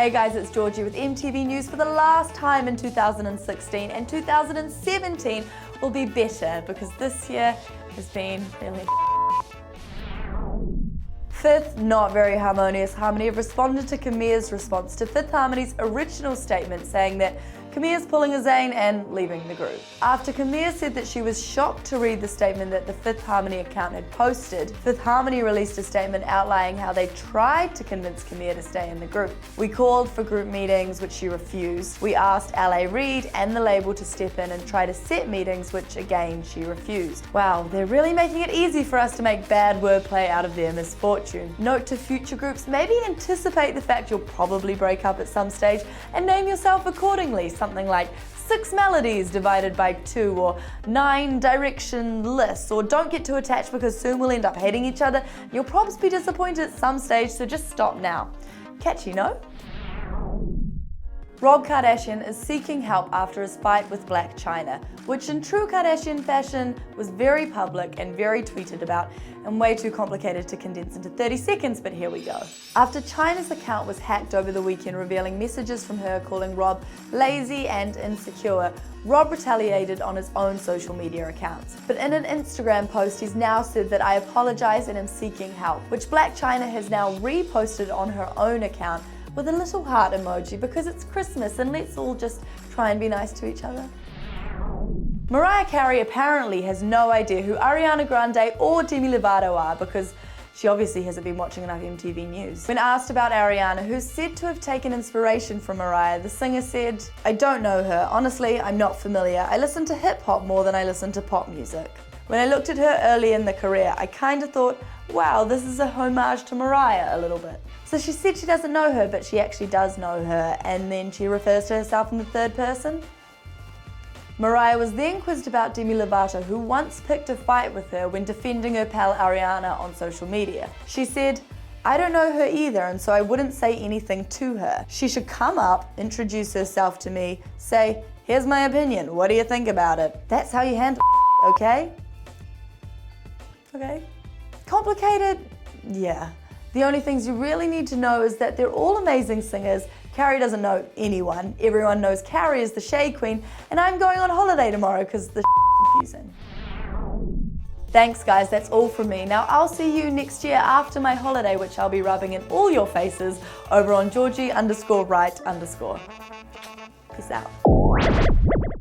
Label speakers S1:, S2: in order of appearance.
S1: Hey guys, it's Georgie with MTV News for the last time in 2016, and 2017 will be better because this year has been really Fifth, not very harmonious. Harmony have responded to Camila's response to Fifth Harmony's original statement saying that Camila's pulling a Zayn and leaving the group. After Camila said that she was shocked to read the statement that the Fifth Harmony account had posted, Fifth Harmony released a statement outlining how they tried to convince Camila to stay in the group. We called for group meetings, which she refused. We asked LA Reid and the label to step in and try to set meetings, which again she refused. Wow, they're really making it easy for us to make bad wordplay out of their misfortune. Note to future groups, maybe anticipate the fact you'll probably break up at some stage and name yourself accordingly. Something like 6 melodies divided by 2, or 9 direction-less, or don't get too attached because soon we'll end up hating each other. You'll probably be disappointed at some stage, so just stop now. Catchy, no? Rob Kardashian is seeking help after his fight with Blac Chyna, which in true Kardashian fashion was very public and very tweeted about and way too complicated to condense into 30 seconds, but here we go. After Chyna's account was hacked over the weekend revealing messages from her calling Rob lazy and insecure, Rob retaliated on his own social media accounts. But in an Instagram post, he's now said that I apologize and am seeking help, which Blac Chyna has now reposted on her own account with a little heart emoji because it's Christmas and let's all just try and be nice to each other. Mariah Carey apparently has no idea who Ariana Grande or Demi Lovato are because she obviously hasn't been watching enough MTV News. When asked about Ariana, who's said to have taken inspiration from Mariah, the singer said, "I don't know her. Honestly, I'm not familiar. I listen to hip hop more than I listen to pop music." When I looked at her early in the career, I kind of thought, wow, this is a homage to Mariah a little bit. So she said she doesn't know her, but she actually does know her, and then she refers to herself in the third person. Mariah was then quizzed about Demi Lovato, who once picked a fight with her when defending her pal Ariana on social media. She said, "I don't know her either, and so I wouldn't say anything to her. She should come up, introduce herself to me, say, 'Here's my opinion, what do you think about it?' That's how you handle okay? Okay? Complicated? Yeah. The only things you really need to know is that they're all amazing singers. Carrie doesn't know anyone. Everyone knows Carrie is the Shade Queen, and I'm going on holiday tomorrow because the confusing." Thanks guys, that's all from me. Now I'll see you next year after my holiday, which I'll be rubbing in all your faces over on Georgie_right_. Peace out.